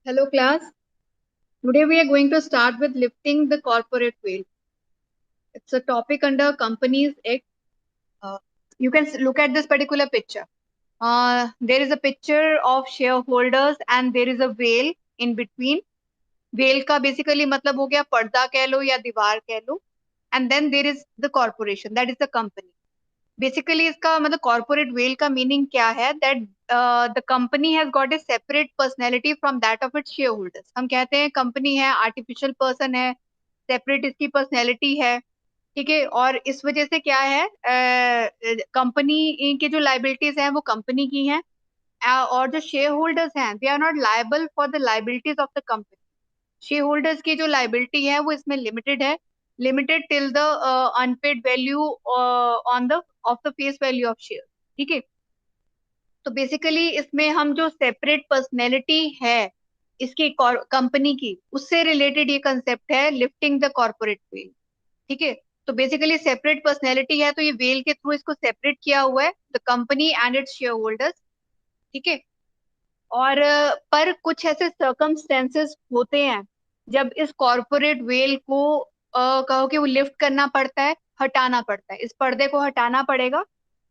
Hello class. Today we are going to start with lifting the corporate veil. It's a topic under Companies Act. Uh, you can look at this particular picture. There is a picture of shareholders and there is a veil in between. Veil का basically मतलब हो गया पर्दा कह लो या दीवार कह लो. And then there is the corporation, that is the company. Basically इसका मतलब कॉर्पोरेट वेल का मीनिंग क्या है, that the company has got a separate personality from that of its share holders. हम कहते हैं कंपनी है, आर्टिफिशियल पर्सन है, सेपरेट इसकी पर्सनैलिटी है. ठीक है, और इस वजह से क्या है, कंपनी की जो लाइबिलिटीज हैं वो कंपनी की हैं, और जो शेयर होल्डर्स हैं they are not liable for the liabilities of the company. Shareholders की जो लाइबिलिटी है वो इसमें लिमिटेड है, limited till the unpaid value on the of the face value of share. ठीक है, तो बेसिकली इसमें हम जो सेपरेट पर्सनैलिटी है इसकी कंपनी की, उससे रिलेटेड ये कंसेप्ट है लिफ्टिंग द कॉर्पोरेट वेल. ठीक है, तो बेसिकली सेपरेट पर्सनैलिटी है तो ये वेल के थ्रू इसको सेपरेट किया हुआ है, the company and it's share holders. ठीक है, और पर कुछ ऐसे सर्कमस्टेंसेस होते हैं जब इस कॉर्पोरेट वेल को कहो कि वो लिफ्ट करना पड़ता है, हटाना पड़ता है, इस पर्दे को हटाना पड़ेगा,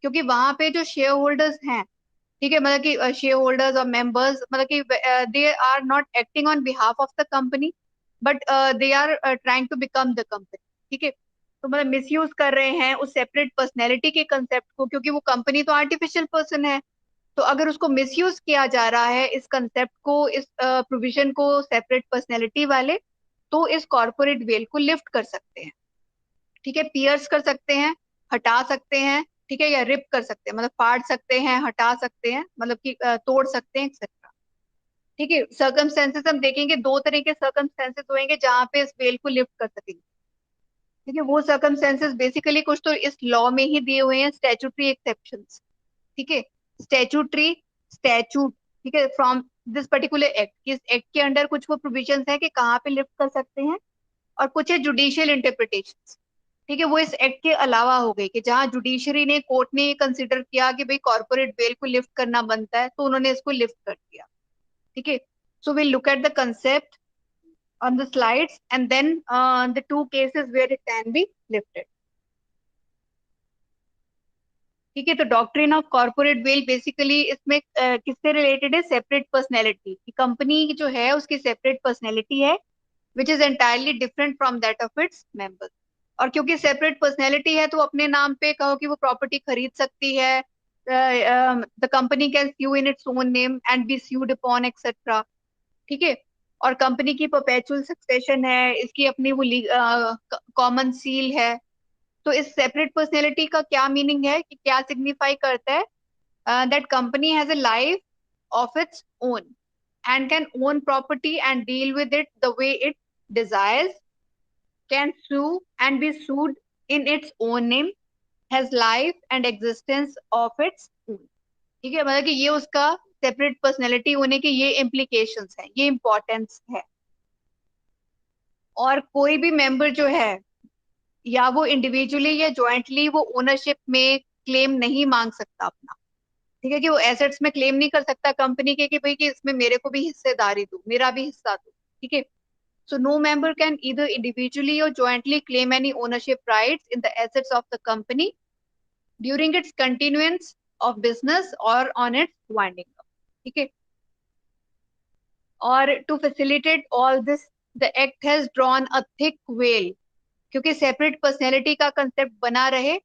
क्योंकि वहां पे जो शेयर होल्डर्स हैं, ठीक है, मतलब कि शेयर होल्डर्स और मेंबर्स, मतलब कि they are not acting on behalf of the company, but they are trying to become the company. ठीक है, तो मतलब मिसयूज कर रहे हैं उस सेपरेट पर्सनैलिटी के कंसेप्ट को, क्योंकि वो कंपनी तो आर्टिफिशियल पर्सन है. तो अगर उसको मिसयूज किया जा रहा है इस कंसेप्ट को, इस प्रोविजन को सेपरेट पर्सनैलिटी वाले, तो इस कॉर्पोरेट वेल को लिफ्ट कर सकते हैं. ठीक है, पियर्स कर सकते हैं, हटा सकते हैं, ठीक है, या रिप कर सकते हैं, मतलब फाड़ सकते हैं, हटा सकते हैं, मतलब कि तोड़ सकते हैं, एक्सेट्रा. ठीक है, सर्कमस्टेंसेस हम देखेंगे, दो तरह के सर्कमस्टेंसेस होंगे जहां पे इस वेल को लिफ्ट कर सकेंगे. ठीक है, वो सर्कमस्टेंसेस बेसिकली कुछ तो इस लॉ में ही दिए हुए हैं, स्टैट्यूटरी एक्सेप्शंस. ठीक है, स्टैट्यूटरी स्टैच्यूट, ठीक है, फ्रॉम दिस पर्टिकुलर एक्ट, इस एक्ट के अंडर कुछ वो प्रोविजंस है कि कहाँ पे लिफ्ट कर सकते हैं, और कुछ है जुडिशियल इंटरप्रिटेशन. ठीक है, वो इस एक्ट के अलावा हो गई कि जहां जुडिशरी ने, कोर्ट ने ये कंसिडर किया कि भाई कॉर्पोरेट बेल को लिफ्ट करना बनता है, तो उन्होंने इसको लिफ्ट कर दिया. ठीक है, so will look at the concept on the slides and then the two cases where it can be lifted. ठीक है, तो doctrine of corporate well basically इसमें किससे रिलेटेड है, सेपरेट पर्सनैलिटी की. कंपनी जो है उसकी सेपरेट पर्सनैलिटी है which is entirely different from that of its members. और क्योंकि सेपरेट पर्सनैलिटी है तो अपने नाम पे कहो कि वो प्रॉपर्टी खरीद सकती है, the company can sue in its own name and be sued upon etcetera. ठीक है, और कंपनी की परपेचुअल सक्सेशन है, इसकी अपनी वो कॉमन सील है. तो इस सेपरेट पर्सनैलिटी का क्या मीनिंग है, कि क्या सिग्निफाई करता है, that company has a life of its own and can own property and deal with it the way it desires, can sue and be sued in its own name, has life and existence of its own. ठीक है, मतलब कि ये उसका separate personality होने के ये implications हैं, ये इंपॉर्टेंस है. और कोई भी मेंबर जो है, या वो इंडिविजुअली या ज्वाइंटली वो ओनरशिप में क्लेम नहीं मांग सकता अपना. ठीक है, कि वो एसेट्स में क्लेम नहीं कर सकता कंपनी के कि भाई कि इसमें मेरे को भी हिस्सेदारी दो, मेरा भी हिस्सा दो. ठीक है, so no member can either individually or jointly claim any ownership rights in the assets of the company during its continuance of business or on its winding up. ठीक है, और to facilitate all this the act has drawn a thick veil. क्योंकि separate personality का concept बना रहे,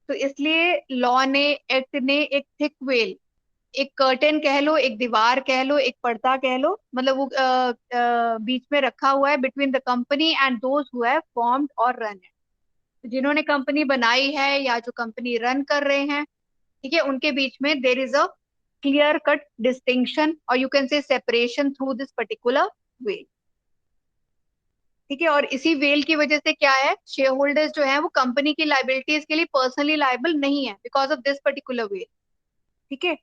तो इसलिए law ने, एक्ट ने एक थिक वेल, एक कर्टेन कह लो, एक दीवार कह लो, एक पर्दा कह लो, मतलब वो बीच में रखा हुआ है between the company and those who have formed और रन इट. जिन्होंने कंपनी बनाई है या जो कंपनी रन कर रहे हैं, ठीक है, उनके बीच में there is a clear cut distinction, और you can say separation through this particular way. ठीक है, और इसी वेल की वजह से क्या है, शेयर होल्डर्स जो है वो कंपनी की लाइबिलिटीज के लिए पर्सनली लाइबल नहीं है because of this particular well. ठीक है,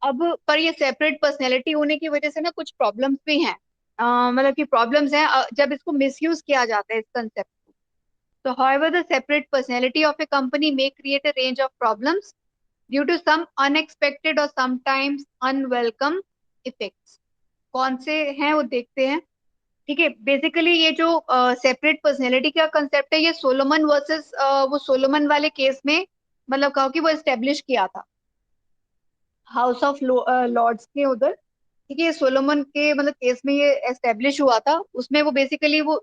अब पर ये सेपरेट पर्सनैलिटी होने की वजह से ना कुछ प्रॉब्लम्स भी हैं. मतलब कि प्रॉब्लम्स हैं जब इसको मिसयूज किया जाता है इस कंसेप्ट को. तो however the separate personality of a company may create a range of problems due to some unexpected और समटाइम्स अनवेलकम इफेक्ट्स। कौन से हैं वो देखते हैं। ठीक है, बेसिकली ये जो सेपरेट पर्सनैलिटी का कंसेप्ट है, ये सोलोमन वर्सेस वो सोलोमन वाले केस में मतलब कहो कि वो एस्टेब्लिश किया था हाउस ऑफ लॉर्ड्स के उधर। ठीक है, सोलोमन के मतलब केस में ये एस्टेब्लिश हुआ था। उसमें वो बेसिकली वो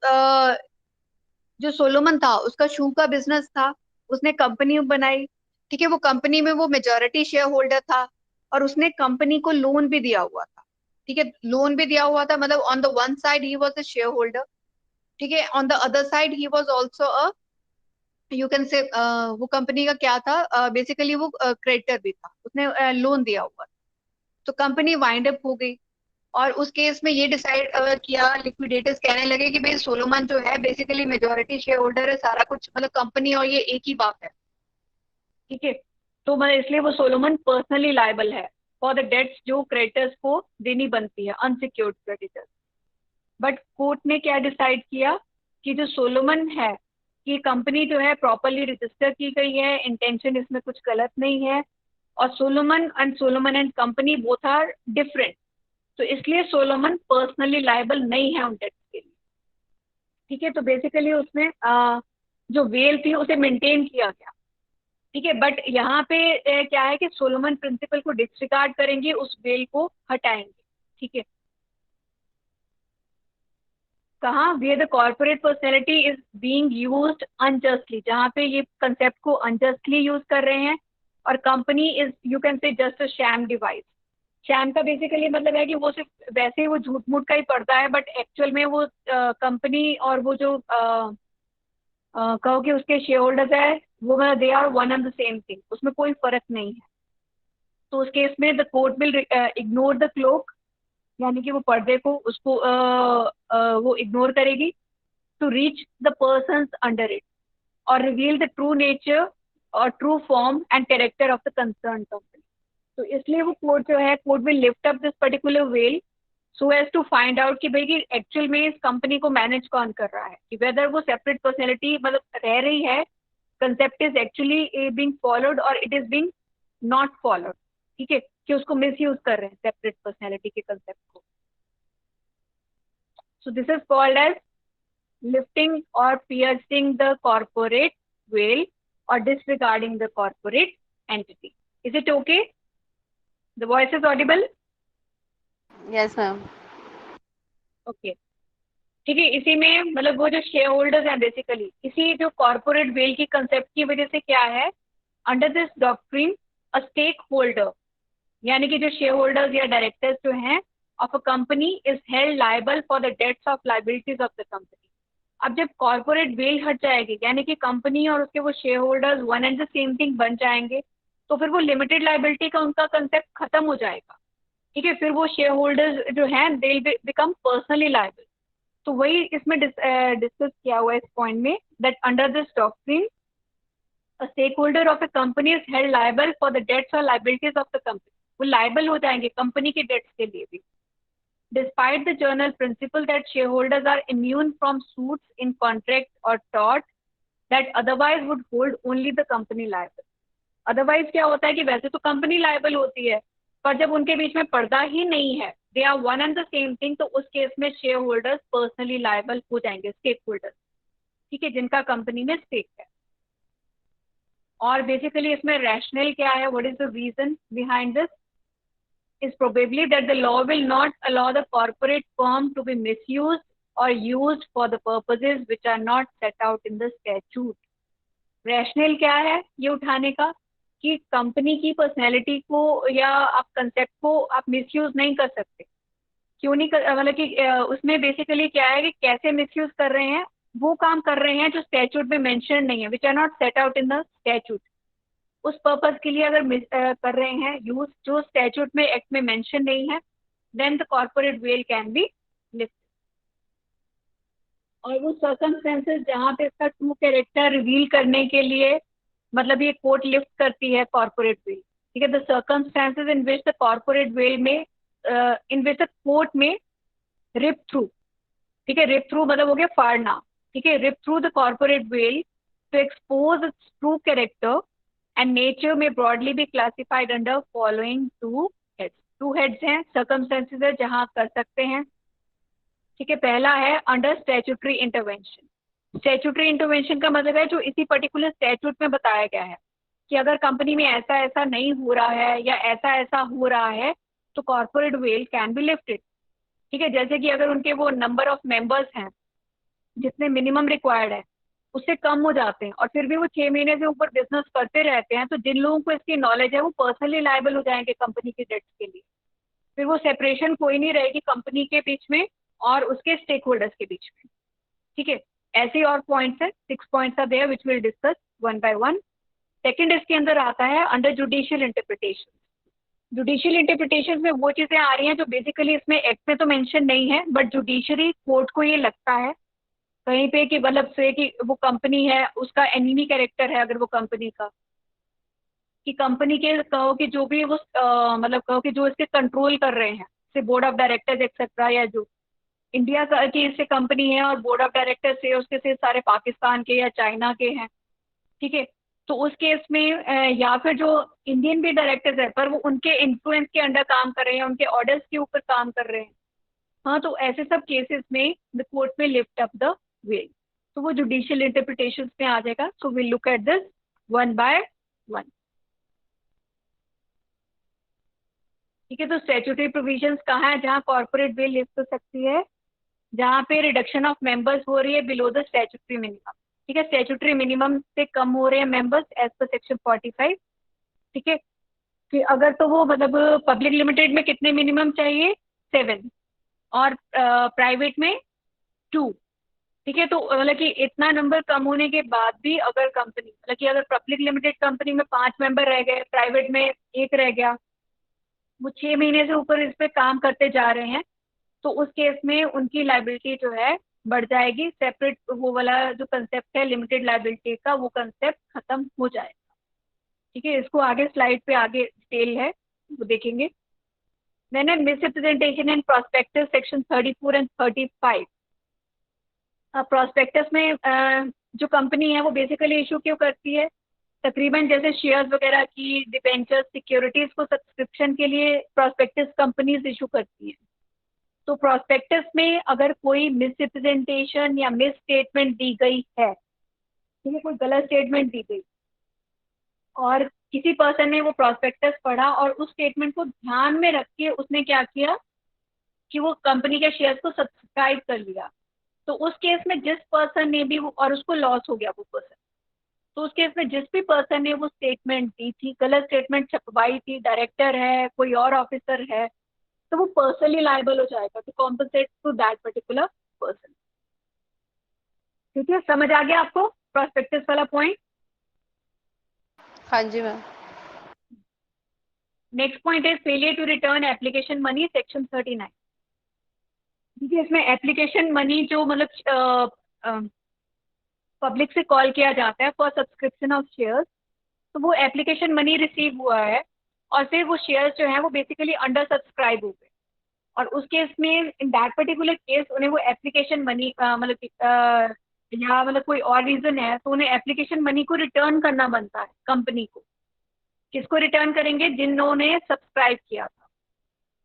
जो सोलोमन था उसका शू का बिजनेस था, उसने कंपनी बनाई। ठीक है, वो कंपनी में वो मेजोरिटी शेयर होल्डर था और उसने कंपनी को लोन भी दिया हुआ था। ठीक है, लोन भी दिया हुआ था, मतलब on the one side he was a share holder. ठीक है, on the other side he was also a, you can से, वो कंपनी का क्या था, बेसिकली वो क्रेडिटर भी था, उसने लोन दिया हुआ। तो कंपनी वाइंड अप हो गई और उस केस में ये डिसाइड किया, लिक्विडेटर्स कहने लगे कि भाई सोलोमन जो है बेसिकली मेजोरिटी शेयर होल्डर है, सारा कुछ मतलब कंपनी और ये एक ही बात है। ठीक है, तो मतलब इसलिए वो सोलोमन पर्सनली लायबल है फॉर द डेट्स जो क्रेडिटर्स को देनी बनती है, अनसिक्योर्ड क्रेडिटर्स। बट कोर्ट ने क्या डिसाइड किया कि जो सोलोमन है कि कंपनी जो है प्रॉपरली रजिस्टर की गई है, इंटेंशन इसमें कुछ गलत नहीं है, और Solomon and company both are different, तो इसलिए सोलोमन पर्सनली लायबल नहीं है उन डेट्स के लिए। ठीक है, तो बेसिकली उसमें जो वेल थी उसे मेंटेन किया गया। ठीक है, बट यहाँ पे क्या है कि सोलोमन प्रिंसिपल को डिसरिगार्ड करेंगे, उस वेल को हटाएंगे। ठीक है, कहाँ where the corporate personality is being used unjustly, जहाँ पे ये कंसेप्ट को अनजस्टली यूज कर रहे हैं, और कंपनी इज यू कैन से just a sham device. Sham का बेसिकली मतलब है कि वो सिर्फ वैसे ही वो झूठ मूठ का ही पड़ता है, बट एक्चुअल में वो कंपनी और वो जो कहो कि उसके शेयर होल्डर्स है, वो मतलब they are one and the same thing, उसमें कोई फर्क नहीं है। तो उस केस में the court will ignore the cloak, यानी कि वो पर्दे को उसको वो इग्नोर करेगी, to reach the person under it और रिवील द ट्रू नेचर और true form and character of the concern company. तो इसलिए वो कोर्ट जो है, court will lift up this particular veil so as to find out कि भाई कि एक्चुअल में इस कंपनी को मैनेज कौन कर रहा है, कि वेदर वो सेपरेट पर्सनैलिटी मतलब रह रही है, concept is actually being followed और it is being not followed. ठीक है, कि उसको मिस यूज कर रहे हैं सेपरेट पर्सनैलिटी के कंसेप्ट को। So this is called as lifting or piercing the corporate veil or disregarding the corporate entity. Is it okay? The voice is audible? Yes ma'am. Okay. ठीक है, इसी में मतलब वो जो शेयर होल्डर्स हैं बेसिकली इसी जो कॉर्पोरेट वेल की कंसेप्ट की वजह से क्या है, under this doctrine a stakeholder, यानी कि जो शेयर होल्डर्स या डायरेक्टर्स जो हैं of a company is held liable for the debts of liabilities of the company. अब जब कॉर्पोरेट वेल हट जाएगी, यानी कि कंपनी और उसके वो share holders one and the same thing बन जाएंगे, तो फिर वो लिमिटेड लाइबिलिटी का उनका कंसेप्ट खत्म हो जाएगा। ठीक है, फिर वो शेयर होल्डर्स जो हैं दे बिकम पर्सनली लाइबल। तो वही इसमें डिस्कस किया हुआ है इस पॉइंट में, that under this doctrine a stakeholder of a company is held liable for the debts और लाइबिलिटीज ऑफ द कंपनी। वो लाइबल हो जाएंगे कंपनी के डेट्स के लिए भी, despite the general principle that shareholders are immune from suits in contract or tort that otherwise would hold only the company liable. Otherwise क्या होता है कि वैसे तो कंपनी लायबल होती है, पर जब उनके बीच में पर्दा ही नहीं है, they are one and the same thing, तो उस केस में शेयर होल्डर्स पर्सनली लायबल हो जाएंगे, स्टेक होल्डर्स। ठीक है, जिनका कंपनी में स्टेक है। और बेसिकली इसमें रैशनल क्या है, what is the reason behind this, is probably that the law will not allow the corporate firm to be misused or used for the purposes which are not set out in the statute. Rational क्या है ये उठाने का, कि company की personality को या आप कंसेप्ट को आप मिसयूज नहीं कर सकते। क्यों नहीं कर, मतलब कि उसमें बेसिकली क्या है कि कैसे मिसयूज कर रहे हैं, वो काम कर रहे हैं जो स्टैट्यूट में मेंशन नहीं है, which are not set out in the statute. उस पर्पज के लिए अगर कर रहे हैं यूज जो स्टैट्यूट में एक्ट में मेंशन नहीं है, then the corporate veil can be lift. और वो सर्कमस्टेंसेस जहाँ पे इसका ट्रू कैरेक्टर रिवील करने के लिए मतलब ये कोर्ट लिफ्ट करती है कॉर्पोरेट वेल। ठीक है, the circumstances in which the corporate well में इन विच द कोर्ट में रिप थ्रू, ठीक है, रिप थ्रू मतलब हो गया फाड़ना। ठीक है, rip through the corporate veil to expose its true character and nature may broadly be classified under following two heads. Two heads हैं, सर्कमस्टेंसेस है जहां कर सकते हैं। ठीक है, पहला है under statutory intervention. Statutory intervention का मतलब है जो इसी पर्टिकुलर स्टैट्यूट में बताया गया है कि अगर कंपनी में ऐसा ऐसा नहीं हो रहा है या ऐसा ऐसा हो रहा है तो corporate veil can be lifted. ठीक है, जैसे कि अगर उनके वो नंबर ऑफ मेंबर्स हैं जितने मिनिमम रिक्वायर्ड है उससे कम हो जाते हैं और फिर भी वो 6 महीने से ऊपर बिजनेस करते रहते हैं, तो जिन लोगों को इसकी नॉलेज है वो पर्सनली लायबल हो जाएंगे कंपनी के डेट्स के लिए। फिर वो सेपरेशन कोई नहीं रहेगी कंपनी के बीच में और उसके स्टेक होल्डर्स के बीच में। ठीक है, ऐसे ही और पॉइंट्स है, 6 points are there which will discuss one by one. Second इसके अंदर आता है under judicial interpretation. Judicial interpretation में वो चीजें आ रही हैं जो बेसिकली इसमें एक्ट में तो मेंशन नहीं है, बट जुडिशरी कोर्ट को ये लगता है कहीं पे कि मतलब से कि वो कंपनी है उसका एनिमी कैरेक्टर है, अगर वो कंपनी का कि कंपनी के कहो कि जो भी वो मतलब कहो कि जो इसके कंट्रोल कर रहे हैं से बोर्ड ऑफ डायरेक्टर्स एक्सेट्रा, या जो इंडिया का की इससे कंपनी है और बोर्ड ऑफ डायरेक्टर्स से उसके से सारे पाकिस्तान के या चाइना के हैं। ठीक है, तो उस केस में या फिर जो इंडियन भी डायरेक्टर्स है पर वो उनके इन्फ्लुएंस के अंडर काम कर रहे हैं, उनके ऑर्डर्स के ऊपर काम कर रहे हैं। हाँ, तो ऐसे सब केसेस में द कोर्ट में लिफ्ट अप द वे, तो वो जुडिशियल इंटरप्रिटेशन में आ जाएगा। So will look at this one by one. ठीक है, तो स्टैट्यूटरी प्रोविजंस कहाँ है जहाँ कॉर्पोरेट बिल लिफ्ट हो सकती है? जहाँ पे रिडक्शन ऑफ मेंबर्स हो रही है बिलो द स्टैट्यूटरी मिनिमम। ठीक है, स्टैट्यूटरी मिनिमम से कम हो रहे हैं मेंबर्स एज पर सेक्शन 45। ठीक है, फिर अगर तो वो मतलब पब्लिक लिमिटेड में कितने मिनिमम चाहिए? 7, और प्राइवेट में 2। ठीक है, तो मतलब कि इतना नंबर कम होने के बाद भी अगर कंपनी मतलब कि अगर पब्लिक लिमिटेड कंपनी में 5 मेंबर रह गए, प्राइवेट में एक रह गया, वो 6 महीने से ऊपर इस पे काम करते जा रहे हैं, तो उस केस में उनकी लाइबिलिटी जो है बढ़ जाएगी। सेपरेट वो वाला जो कंसेप्ट है लिमिटेड लाइबिलिटी का, वो कंसेप्ट खत्म हो जाएगा। ठीक है, इसको आगे स्लाइड पे आगे डिटेल है वो देखेंगे। देन है misrepresentation and prospectus section 34 and 35। Prospectus में जो कंपनी है वो बेसिकली इशू क्यों करती है? तकरीबन जैसे शेयर्स वगैरह की, डिबेंचर्स, सिक्योरिटीज को सब्सक्रिप्शन के लिए प्रोस्पेक्टस कंपनीज इशू करती है। तो प्रोस्पेक्टस में अगर कोई मिस रिप्रेजेंटेशन या मिस स्टेटमेंट दी गई है, ठीक है, कोई गलत स्टेटमेंट दी गई और किसी पर्सन ने वो प्रोस्पेक्टस पढ़ा और उस स्टेटमेंट को ध्यान में रख के उसने क्या किया कि वो कंपनी के शेयर्स को सब्सक्राइब कर लिया, तो उस केस में जिस पर्सन ने भी वो और उसको लॉस हो गया वो पर्सन, तो उस केस में जिस भी पर्सन ने वो स्टेटमेंट दी थी, गलत स्टेटमेंट छपवाई थी, डायरेक्टर है, कोई और ऑफिसर है, तो वो पर्सनली लायबल हो जाएगा to compensate to that particular person. ठीक है, समझ आ गया आपको प्रोस्पेक्टस वाला पॉइंट? हाँ जी मैम। नेक्स्ट पॉइंट है failure to return application money section 39। ठीक है, इसमें एप्लीकेशन मनी जो मतलब पब्लिक से कॉल किया जाता है फॉर सब्सक्रिप्शन ऑफ शेयर्स, तो वो एप्लीकेशन मनी रिसीव हुआ है और फिर वो शेयर्स जो है वो बेसिकली अंडर सब्सक्राइब हो गए, और उस केस में इन दैट पर्टिकुलर केस उन्हें वो एप्लीकेशन मनी या मतलब कोई और रीजन है तो उन्हें एप्लीकेशन मनी को रिटर्न करना बनता है कंपनी को। किसको रिटर्न करेंगे? जिन्होंने सब्सक्राइब किया था।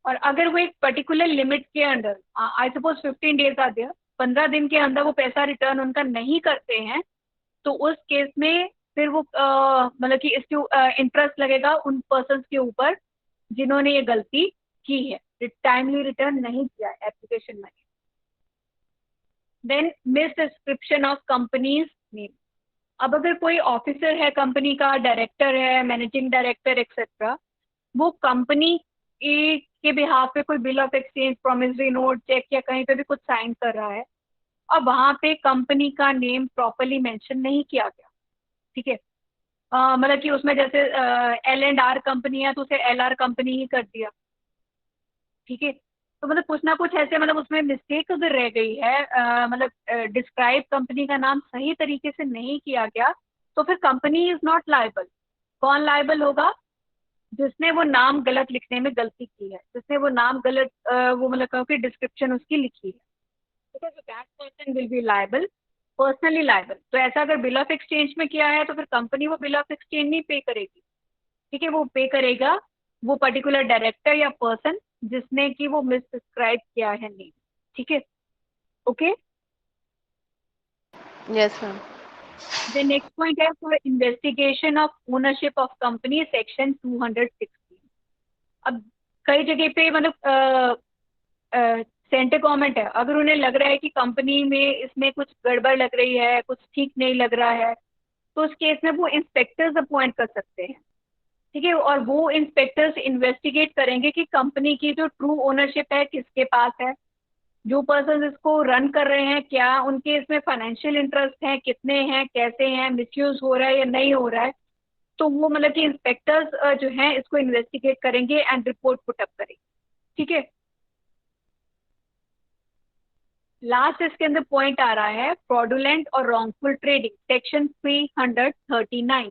और अगर वो एक पर्टिकुलर लिमिट के अंडर, आई सपोज 15 डेज आ गया, 15 दिन के अंदर वो पैसा रिटर्न उनका नहीं करते हैं, तो उस केस में फिर वो मतलब कि इसके इंटरेस्ट लगेगा उन पर्सन के ऊपर जिन्होंने ये गलती की है, टाइमली रिटर्न नहीं किया application money. Then misdescription of company's name. अब अगर कोई ऑफिसर है कंपनी का, डायरेक्टर है, मैनेजिंग डायरेक्टर एक्सेट्रा, वो कंपनी के बिहाफ पे कोई bill of exchange, promissory note, cheque या कहीं पे भी कुछ साइन कर रहा है और वहां पे कंपनी का नेम प्रॉपरली मेंशन नहीं किया गया। ठीक है, मतलब कि उसमें जैसे L&R कंपनी है तो उसे LR कंपनी ही कर दिया। ठीक है, तो मतलब कुछ ना कुछ ऐसे मतलब उसमें मिस्टेक अगर रह गई है, मतलब डिस्क्राइब कंपनी का नाम सही तरीके से नहीं किया गया, तो फिर कंपनी इज नॉट लायबल। कौन लायबल होगा? जिसने वो नाम गलत लिखने में गलती की है, जिसने वो नाम गलत वो मतलब कहो कि डिस्क्रिप्शन उसकी लिखी है। That person will be liable. Personally liable. तो ऐसा अगर बिल ऑफ एक्सचेंज में किया है तो फिर कंपनी वो बिल ऑफ एक्सचेंज नहीं पे करेगी, ठीक है, वो पे करेगा वो पर्टिकुलर डायरेक्टर या पर्सन जिसने कि वो मिसप्रिस्क्राइब किया है नेम, ठीक है, okay. Yes, ma'am. The next point है for investigation of ownership of company section 216। अब कई जगह पे मतलब सेंट्रल गवर्नमेंट है, अगर उन्हें लग रहा है कि कंपनी में इसमें कुछ गड़बड़ लग रही है, कुछ ठीक नहीं लग रहा है, तो उस केस में वो इंस्पेक्टर्स अपॉइंट कर सकते हैं, ठीक है, और वो इंस्पेक्टर्स इन्वेस्टिगेट करेंगे कि कंपनी की जो ट्रू ओनरशिप है किसके पास है, जो पर्सन इसको रन कर रहे हैं क्या उनके इसमें फाइनेंशियल इंटरेस्ट हैं, कितने हैं, कैसे हैं, मिसयूज हो रहा है या नहीं हो रहा है। तो वो मतलब कि इंस्पेक्टर्स जो हैं इसको इन्वेस्टिगेट करेंगे एंड रिपोर्ट पुट अप करेंगे, ठीक है। लास्ट इसके अंदर पॉइंट आ रहा है फ्रॉडुलेंट और रॉन्गफुल ट्रेडिंग सेक्शन 339,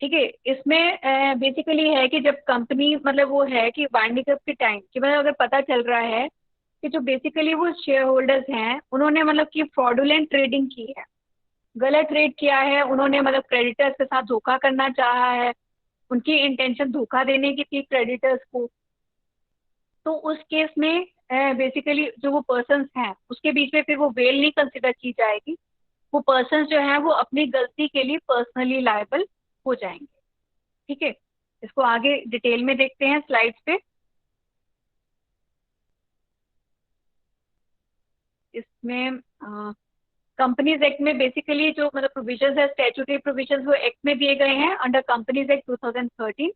ठीक है। इसमें बेसिकली है कि जब कंपनी मतलब वो है कि वाइंडिंग अप के टाइम कि मतलब अगर पता चल रहा है कि जो बेसिकली वो शेयर होल्डर्स हैं उन्होंने मतलब कि फ्रॉडुलेंट ट्रेडिंग की है, गलत ट्रेड किया है, उन्होंने मतलब क्रेडिटर्स के साथ धोखा करना चाहा है, उनकी इंटेंशन धोखा देने की थी क्रेडिटर्स को, तो उस केस में बेसिकली जो वो पर्सन्स हैं उसके बीच में फिर वो बेल नहीं कंसिडर की जाएगी, वो पर्सन्स जो हैं वो अपनी गलती के लिए पर्सनली लायबल हो जाएंगे, ठीक है। इसको आगे डिटेल में देखते हैं स्लाइड्स पे। इसमें कंपनीज एक्ट में बेसिकली जो मतलब प्रोविजंस है स्टैट्यूटरी प्रोविजंस वो एक्ट में दिए गए हैं अंडर कंपनीज एक्ट 2013।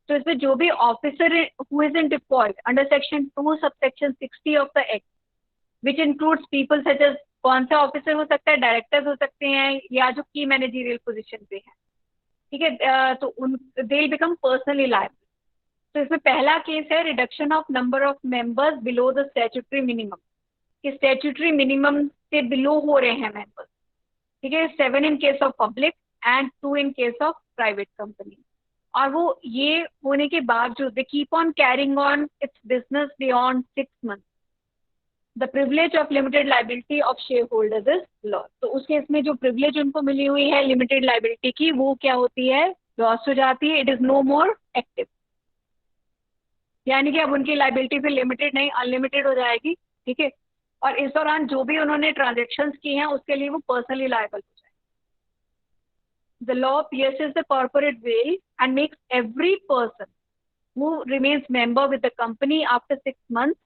तो इसमें जो भी officer who is in default under section 2 subsection 60 of the act which includes people such as, कौन सा ऑफिसर हो सकता है, डायरेक्टर्स हो सकते हैं या जो की मैनेजरियल पोजीशन पे है, ठीक है, तो उन they will become personally liable. तो इसमें पहला केस है reduction of number of members below the statutory minimum, कि स्टैट्यूटरी मिनिमम से बिलो हो रहे हैं मेंबर्स, ठीक है, 7 in case of public and 2 in case of private company. और वो ये होने के बावजूद they keep on carrying on it's business beyond 6 months, the privilege of limited liability of share holders is loss. तो उस केस में जो प्रिविलेज उनको मिली हुई है लिमिटेड लाइबिलिटी की वो क्या होती है, लॉस हो जाती है, it is no more active, यानी कि अब उनकी लाइबिलिटी फिर लिमिटेड नहीं अनलिमिटेड हो जाएगी, ठीक है। और इस दौरान जो भी उन्होंने ट्रांजेक्शन की हैं उसके लिए वो पर्सनली लायबल हो जाए। The law pierces the corporate veil and makes every person who remains member with the company after 6 months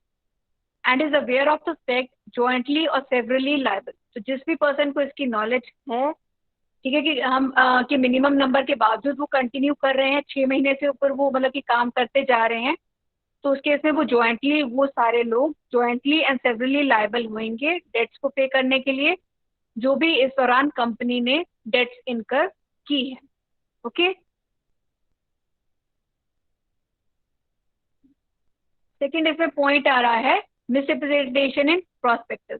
and is aware of the fact jointly or severally liable। तो जिस भी पर्सन को इसकी knowledge है, ठीक है, कि हम कि मिनिमम नंबर के बावजूद वो कंटिन्यू कर रहे हैं, 6 महीने से ऊपर वो मतलब कि काम करते जा रहे हैं, तो उस केस में वो ज्वाइंटली वो सारे लोग ज्वाइंटली एंड सेवरली लायबल होंगे डेट्स को पे करने के लिए जो भी इस दौरान कंपनी ने डेट्स इनकर की है, ओके। सेकेंड इसमें पॉइंट आ रहा है मिसरिप्रेजेंटेशन इन प्रोस्पेक्टस,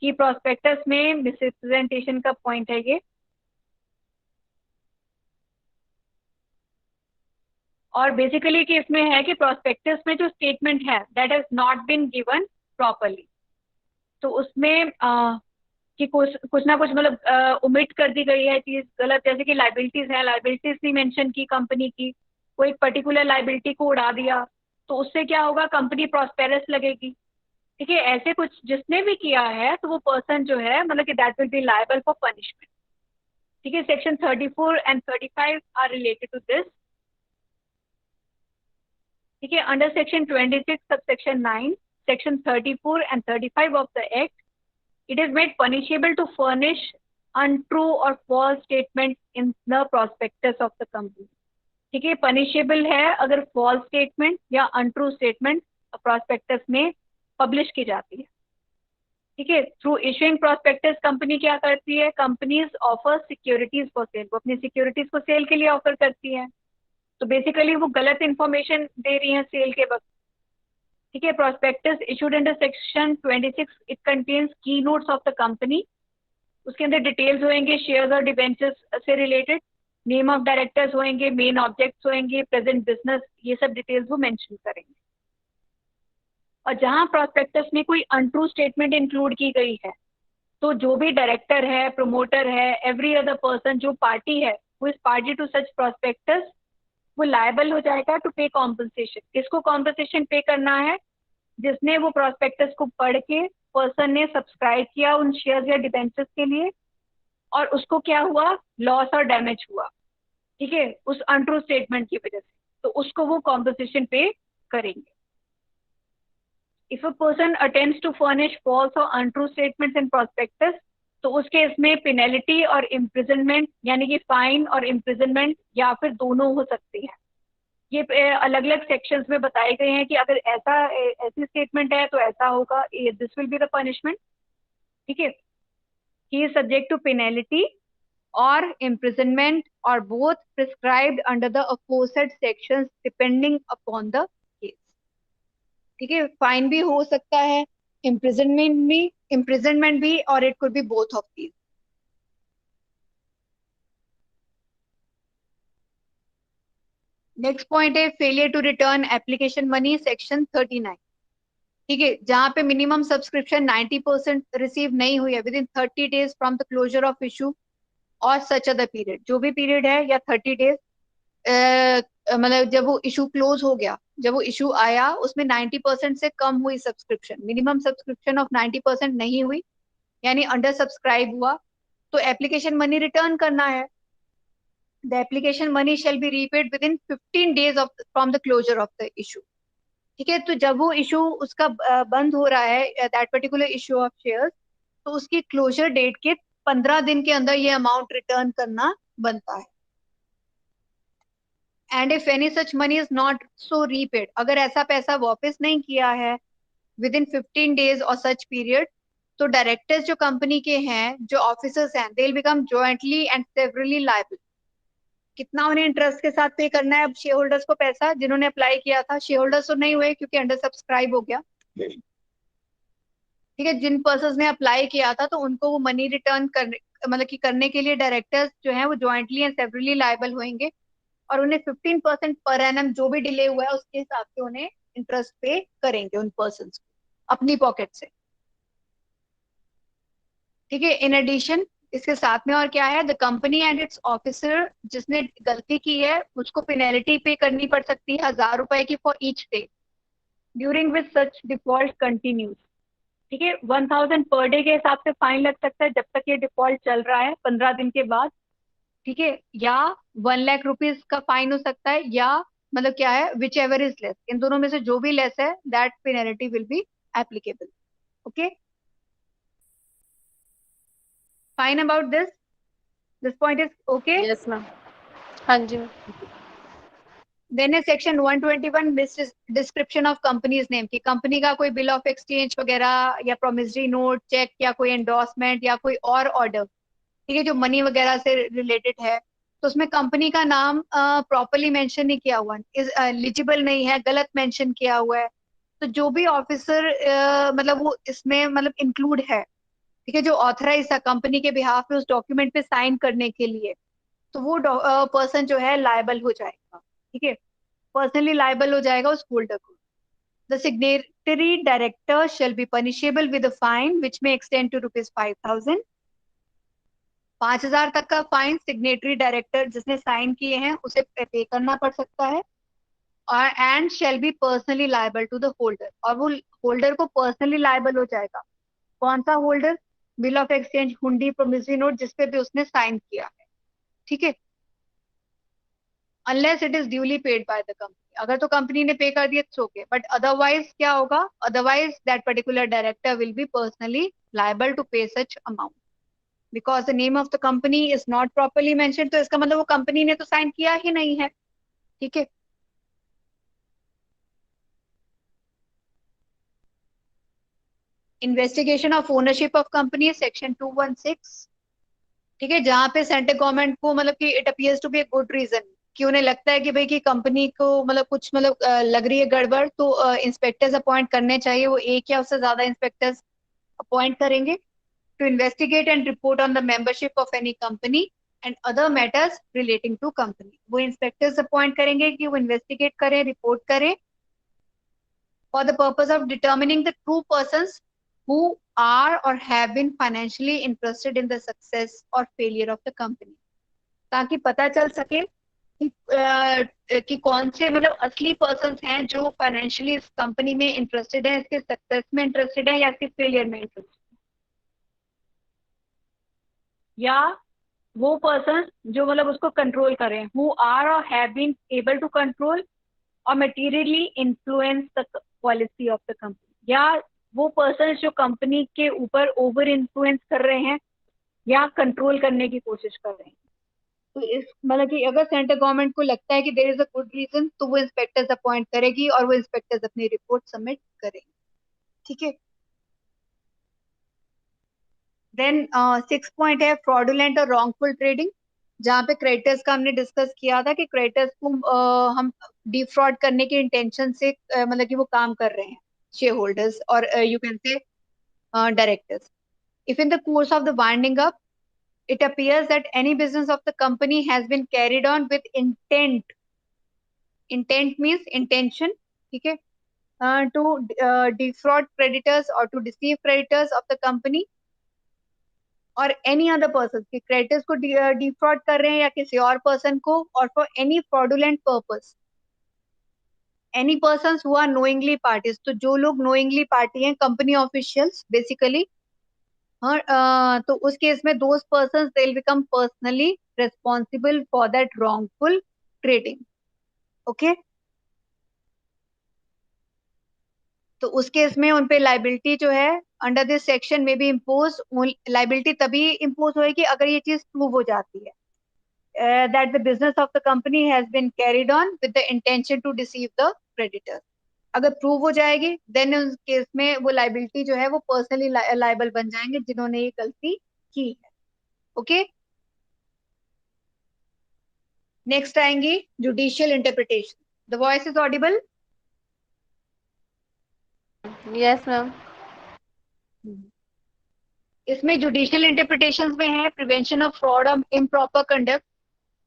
कि प्रोस्पेक्टस में मिसरिप्रेजेंटेशन का पॉइंट है ये, और बेसिकली कि इसमें है कि प्रोस्पेक्टस में जो स्टेटमेंट है that has not been given properly, तो उसमें कि कुछ ना कुछ मतलब ओमिट कर दी गई है चीज गलत, जैसे कि लाइबिलिटीज है, लाइबिलिटीज नहीं मेंशन की कंपनी की, कोई पर्टिकुलर लाइबिलिटी को उड़ा दिया, तो उससे क्या होगा, कंपनी प्रॉस्पेरस लगेगी, ठीक है। ऐसे कुछ जिसने भी किया है तो वो पर्सन जो है मतलब कि that will be liable for punishment, ठीक है। Section 34 and 35 are related to this, ठीक है। Under section 26 subsection 9 section 34 and 35 of the act, it is made punishable to furnish untrue or false statement in the prospectus of the company, ठीक है। Punishable है अगर false statement या untrue statement prospectus में publish की जाती है, ठीक है। थ्रू इशुइंग प्रोस्पेक्टस कंपनी क्या करती है, companies offer securities for sale, वो अपनी सिक्योरिटीज को सेल के लिए ऑफर करती है, तो बेसिकली वो गलत इंफॉर्मेशन दे रही है सेल के वक्त, ठीक है। Prospectus issued under section 26 it contains की नोट्स ऑफ द कंपनी, उसके अंदर डिटेल्स होंगे शेयर्स और डिबेंचर्स से रिलेटेड, नेम ऑफ डायरेक्टर्स होंगे, मेन ऑब्जेक्ट्स होंगे, प्रेजेंट बिजनेस, ये सब डिटेल्स वो मेंशन करेंगे। और जहां प्रोस्पेक्टस में कोई अनट्रू स्टेटमेंट इंक्लूड की गई है तो जो भी डायरेक्टर है, प्रोमोटर है, एवरी अदर पर्सन जो पार्टी है, वो इस पार्टी टू सच प्रोस्पेक्टस, वो लायबल हो जाएगा टू पे कॉम्पनसेशन। किसको कॉम्पनसेशन पे करना है? जिसने वो प्रोस्पेक्टस को पढ़ के पर्सन ने सब्सक्राइब किया उन शेयर्स या डिबेंचर्स के लिए, और उसको क्या हुआ, लॉस और डैमेज हुआ, ठीक है, उस अनट्रू स्टेटमेंट की वजह से, तो उसको वो कॉम्पनसेशन पे करेंगे। If a person attempts to furnish false और अनट्रू स्टेटमेंट्स इन प्रोस्पेक्टस, तो उस केस में पेनल्टी और इम्प्रिजनमेंट, यानी कि फाइन और इम्प्रिजनमेंट या फिर दोनों हो सकती है। ये अलग अलग सेक्शंस में बताए गए हैं कि अगर ऐसी स्टेटमेंट है तो ऐसा होगा, this will be the punishment, ठीक है। He is subject to penalty or imprisonment or both prescribed under the aforesaid sections depending upon the case, ठीक है। फाइन भी हो सकता है, इम्प्रिजनमेंट भी और it could be both of these. Next point है failure to return application money, section 39, ठीक है। जहां पे मिनिमम सब्सक्रिप्शन 90% रिसीव नहीं हुई है within 30 days from the closure of issue और सच अदर पीरियड, जो भी पीरियड है या 30 days, मतलब जब वो इशू क्लोज हो गया, जब वो इशू आया उसमें 90% से कम हुई सब्सक्रिप्शन, मिनिमम सब्सक्रिप्शन ऑफ 90% नहीं हुई, यानी अंडर सब्सक्राइब हुआ, तो एप्लीकेशन मनी रिटर्न करना है। The application money shall be repaid within 15 days of from the closure of the issue, ठीक है। तो जब वो इशू उसका बंद हो रहा है, that particular issue of shares, तो उसकी क्लोजर डेट के 15 दिन के अंदर ये अमाउंट रिटर्न करना बनता है। And if any such money is not so repaid, अगर ऐसा पैसा वापस नहीं किया है विद इन 15 days और सच पीरियड, तो डायरेक्टर्स जो कंपनी के हैं, जो ऑफिसर्स हैं, they will become jointly and severally liable. कितना उन्हें इंटरेस्ट के साथ पे करना है अब शेयर होल्डर्स को पैसा, जिन्होंने अप्लाई किया था, शेयर होल्डर्स तो नहीं हुए क्योंकि अंडर सब्सक्राइब हो गया, ठीक है। जिन पर्सन ने अप्लाई किया था तो उनको वो मनी रिटर्न करने, मतलब कि करने के लिए डायरेक्टर्स जो है वो जॉइंटली एंड सेवरली लायबल होंगे, और उन्हें 15% पर एनम जो भी डिले हुआ है उसके हिसाब से उन्हें इंटरेस्ट पे करेंगे उन पर्सन को अपनी पॉकेट से, ठीक है। इन एडिशन इसके साथ में और क्या है, the company and it's officer, जिसने गलती की है उसको पेनल्टी पे करनी पड़ सकती है 1000 रुपए की for each day during which such default continues, ठीक है। 1000 पर डे के हिसाब से फाइन लग सकता है जब तक ये डिफॉल्ट चल रहा है 15 दिन के बाद, ठीक है। या 1 लाख रुपीज का फाइन हो सकता है, या मतलब क्या है, विच एवर इज लेस, इन दोनों में से जो भी लेस है that penalty will be applicable, okay. Fine about this point is okay. Yes ma'am. हाँ जी मैम। देन है section 121 description of company's name, की कंपनी का कोई बिल ऑफ एक्सचेंज वगैरह या प्रोमिसरी नोट, चेक या कोई एंडोर्समेंट या कोई और ऑर्डर, ठीक है, जो मनी वगैरह से रिलेटेड है, तो उसमें कंपनी का नाम प्रॉपरली मेंशन नहीं किया हुआ, इज एलिजिबल नहीं है, गलत मेंशन किया हुआ है, तो जो भी ऑफिसर मतलब वो इसमें मतलब इंक्लूड है, ठीक है, जो ऑथराइज है कंपनी के बिहाफ पे उस डॉक्यूमेंट पे साइन करने के लिए, तो वो पर्सन जो है लायबल हो जाएगा, ठीक है, पर्सनली लायबल हो जाएगा उस होल्डर को। The signatory director shall be punishable with a fine which may extend to ₹5000, 5000 तक का फाइन सिग्नेटरी डायरेक्टर जिसने साइन किए हैं उसे पे करना पड़ सकता है, और and shall be personally liable to the holder, और वो होल्डर को पर्सनली लायबल हो जाएगा। कौन सा होल्डर? बिल ऑफ एक्सचेंज, हुंडी, प्रोमिसरी नोट, जिसपे भी उसने साइन किया है, ठीक है, unless it is duly paid by the company, अगर तो कंपनी ने पे कर दिया तो ओके, बट अदरवाइज क्या होगा, otherwise that particular director will be personally liable to pay such amount because the name of the company is not properly mention, तो इसका मतलब वो कंपनी ने तो साइन किया ही नहीं है, ठीक है। Investigation of ownership of company, section 216, ठीक है, जहां पे सेंट्रल गवर्नमेंट को मतलब कि it appears to be a good reason, कि उन्हें लगता है कि भाई कि कंपनी को मतलब कुछ मतलब लग रही है गड़बड़, तो इंस्पेक्टर्स अपॉइंट करने चाहिए, वो एक या उससे ज्यादा इंस्पेक्टर्स अपॉइंट करेंगे to investigate and report on the membership of any company and other matters relating to company, वो इंस्पेक्टर्स अपॉइंट करेंगे कि वो इन्वेस्टिगेट करें, रिपोर्ट करें for the purpose of determining the true person who are or have been financially interested in the success or failure of the company, ताकि पता चल सके कि कौन से मतलब असली पर्सन्स हैं जो फाइनेंशियली इस कंपनी में इंटरेस्टेड है, इसके सक्सेस में इंटरेस्टेड है या इसके फेलियर में इंटरेस्टेड, या वो पर्सन जो मतलब उसको कंट्रोल करें, who are or have been able to control और materially influence the policy of the company, या वो पर्सन जो कंपनी के ऊपर ओवर इन्फ्लुएंस कर रहे हैं या कंट्रोल करने की कोशिश कर रहे हैं। तो इस मतलब कि अगर सेंट्रल गवर्नमेंट को लगता है कि there is a good reason तो वो इंस्पेक्टर्स अपॉइंट करेगी और वो इंस्पेक्टर्स अपनी रिपोर्ट सबमिट करेंगे। ठीक है। देन 6 पॉइंट है फ्रॉडुलेंट और रॉन्गफुल ट्रेडिंग, जहाँ पे क्रेडिटर्स का हमने डिस्कस किया था कि क्रेडिटर्स को हम डिफ्रॉड करने के इंटेंशन से मतलब कि वो काम कर रहे हैं शेयर होल्डर्स और यू कैन से directors. If in the course of the winding up it appears that any business of the company has been carried on with intent, intent means intention, ठीक है, to defraud creditors or to deceive creditors of the company or any other person, कि creditors को defraud कर रहे हैं या किसी और person को, और for any fraudulent purpose, any persons who are knowingly parties, तो जो लोग knowingly party हैं company officials basically, हाँ, तो उस केस में those person they will become personally responsible for that wrongful trading. Okay, तो उस केस में उनपे लाइबिलिटी जो है अंडर दिस सेक्शन में भी इम्पोज, लाइबिलिटी तभी इम्पोज होगी अगर ये चीज प्रूव हो जाती है that the business of the company has been carried on with the intention to deceive the creditors. अगर प्रूव हो जाएगी देन उस केस में वो लाइबिलिटी जो है वो पर्सनली लाइबल बन जाएंगे जिन्होंने ये गलती की है। ओके, नेक्स्ट आएंगी judicial interpretation. The voice is Audible? Yes ma'am. इसमें जुडिशियल इंटरप्रिटेशन में है प्रिवेंशन ऑफ फ्रॉड और इम्प्रॉपर कंडक्ट।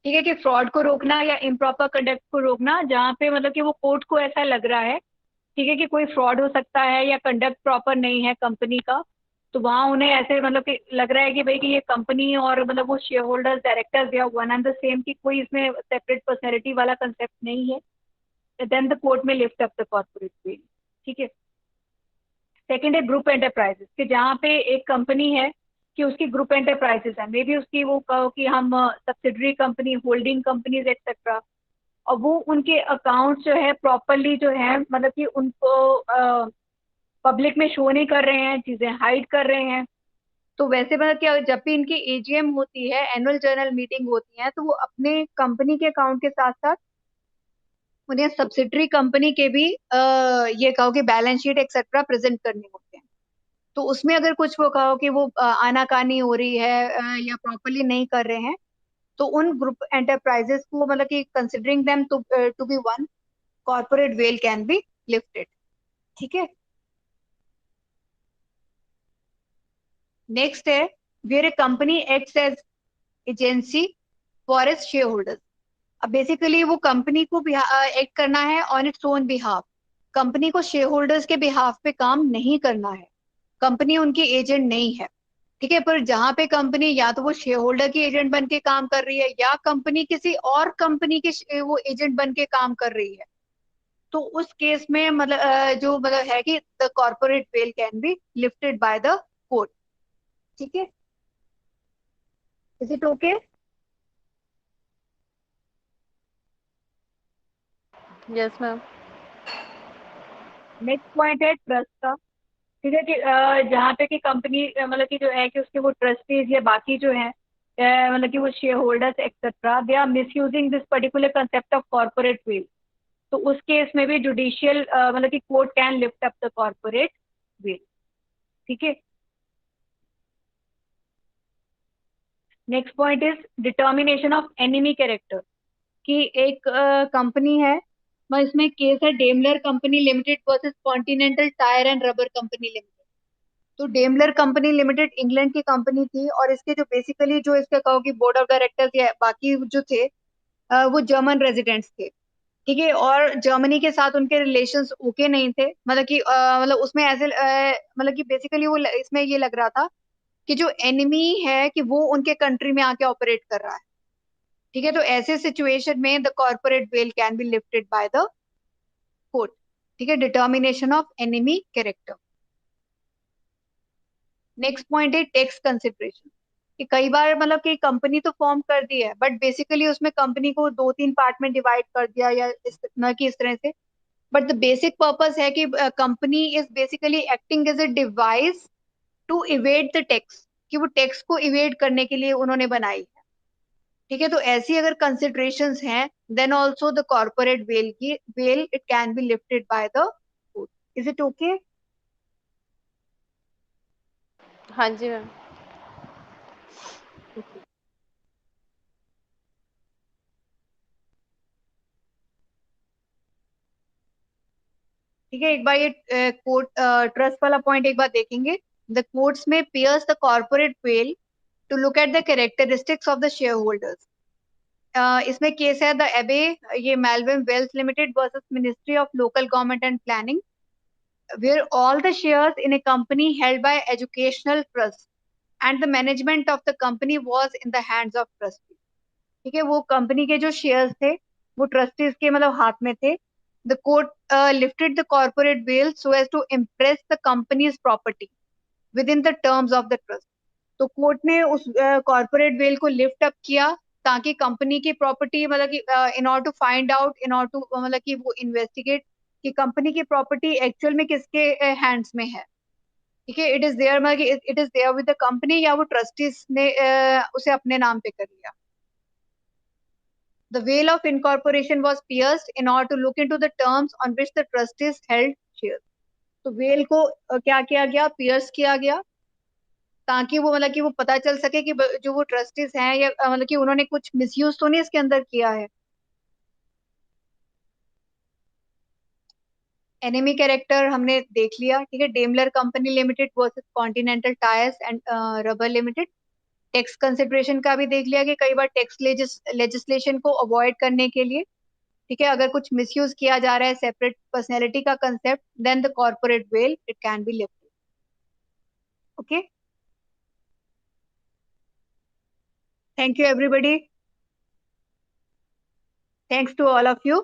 ठीक है, कि फ्रॉड को रोकना या इम्प्रॉपर कंडक्ट को रोकना, जहाँ पे मतलब कि वो कोर्ट को ऐसा लग रहा है, ठीक है, कि कोई फ्रॉड हो सकता है या कंडक्ट प्रॉपर नहीं है कंपनी का, तो वहां उन्हें ऐसे मतलब कि लग रहा है कि भाई कि ये कंपनी और मतलब वो शेयर होल्डर्स डायरेक्टर्स या वन एंड द सेम, की कोई इसमें सेपरेट पर्सनैलिटी वाला कंसेप्ट नहीं है, देन द कोर्ट में lift up the corporate bill. ठीक है। सेकेंड है ग्रुप एंटरप्राइजेस, कि जहाँ पे एक कंपनी है कि उसकी ग्रुप एंटरप्राइजेस है, मे बी उसकी वो कहो कि हम subsidiary company, holding companies etcetera, और वो उनके अकाउंट जो है प्रॉपरली जो है मतलब कि उनको पब्लिक में शो नहीं कर रहे हैं, चीजें हाइड कर रहे हैं। तो वैसे मतलब क्या, जब भी इनकी एजीएम होती है, एनुअल जनरल मीटिंग होती है, तो वो अपने कंपनी के अकाउंट के साथ साथ उन्हें सब्सिडरी कंपनी के भी ये कहो कि बैलेंस शीट एक्सेट्रा प्रेजेंट करने होते हैं। तो उसमें अगर कुछ वो कहो कि वो आनाकानी हो रही है या प्रॉपरली नहीं कर रहे हैं, तो उन ग्रुप एंटरप्राइजेस को मतलब कि considering them to be one, corporate veil can be lifted. ठीक है। नेक्स्ट है where a company acts as agency for its share holders. अब बेसिकली वो कंपनी को एक्ट करना है on its own behalf, company को शेयर होल्डर्स के बिहाफ पे काम नहीं करना है, कंपनी उनकी एजेंट नहीं है। ठीक है, पर जहां पे कंपनी या तो वो शेयर होल्डर की एजेंट बन के काम कर रही है या कंपनी किसी और कंपनी के वो एजेंट बन के काम कर रही है, तो उस केस में मतलब जो मतलब है कि the corporate veil can be lifted by the court. ठीक है, is it okay? Yes ma'am. Next point है ट्रस्ट का। ठीक है, कि जहाँ पे कि कंपनी मतलब कि जो है कि उसके वो ट्रस्टीज या बाकी जो है मतलब कि वो share holders etcetera they are misusing this particular concept of corporate veil, तो उस केस में भी जुडिशियल मतलब कि court can lift up the corporate veil. ठीक है। Next point is determination of enemy character, कि एक कंपनी है, मैं इसमें केस है Daimler company limited versus continental tyre and rubber company limited. तो डेमलर कंपनी लिमिटेड इंग्लैंड की कंपनी थी और इसके जो बेसिकली जो इसका कहो कि बोर्ड ऑफ डायरेक्टर्स या बाकी जो थे वो जर्मन रेजिडेंट्स थे। ठीक है, और जर्मनी के साथ उनके रिलेशंस ओके नहीं थे, मतलब कि मतलब उसमें ऐसे मतलब कि बेसिकली वो इसमें ये लग रहा था कि जो एनिमी है कि वो उनके कंट्री में आके ऑपरेट कर रहा है। ठीक है, तो ऐसे सिचुएशन में the corporate veil can be lifted by the court. ठीक है, determination of enemy character. Next point है टैक्स कंसिडरेशन, कि कई बार मतलब कि कंपनी तो फॉर्म कर दी है बट बेसिकली उसमें कंपनी को दो तीन पार्ट में डिवाइड कर दिया, या न कि इस तरह से, बट द बेसिक पर्पस है कि company is basically acting as a device to evade the tax, कि वो टैक्स को इवेड करने के लिए उन्होंने बनाई है। ठीक है, तो ऐसी अगर कंसिडरेशंस हैं then also the corporate veil it can be lifted by the court. Is it okay? हाँ जी मैम। ठीक है, एक बार ये कोर्ट ट्रस्ट वाला पॉइंट एक बार देखेंगे। The courts may pierce the corporate veil to look at the characteristics of the share holders. इसमें केस है द एबे, ये Malvern Wells limited versus ministry of local government and planning, where all the shares in a company held by educational trust and the management of the company was in the hands of trustees। ठीक है, वो company के जो shares थे वो trustees के मतलब हाथ में थे। The court lifted the corporate veil so as to impress the company's property within the terms of the trust. तो कोर्ट ने उस कॉर्पोरेट वेल को लिफ्ट अप किया ताकि कंपनी की प्रॉपर्टी मतलब कि in order to find out, in order to मतलब कि वो इन्वेस्टिगेट कि कंपनी की प्रॉपर्टी एक्चुअल में किसके हैंड्स में है। ठीक है, इट इज देयर मतलब it is there with the company, या वो ट्रस्टीज ने उसे अपने नाम पे कर लिया। The veil of incorporation was pierced in order to look into the terms on which the trustees held shares। तो वेल को क्या किया गया, पियर्स किया गया, ताकि वो मतलब कि वो पता चल सके कि जो वो ट्रस्टीज हैं या मतलब कि उन्होंने कुछ मिसयूज तो नहीं इसके अंदर किया है। एनिमी कैरेक्टर हमने देख लिया। ठीक है, Daimler company limited versus continental tyres and rubber limited. Tax consideration का भी देख लिया कि कई बार टैक्स लेजिस्लेशन को अवॉइड करने के लिए, ठीक है, अगर कुछ मिसयूज किया जा रहा है सेपरेट पर्सनैलिटी का concept, then the corporate veil it can be lifted. Okay, thank you everybody, thanks to all of you.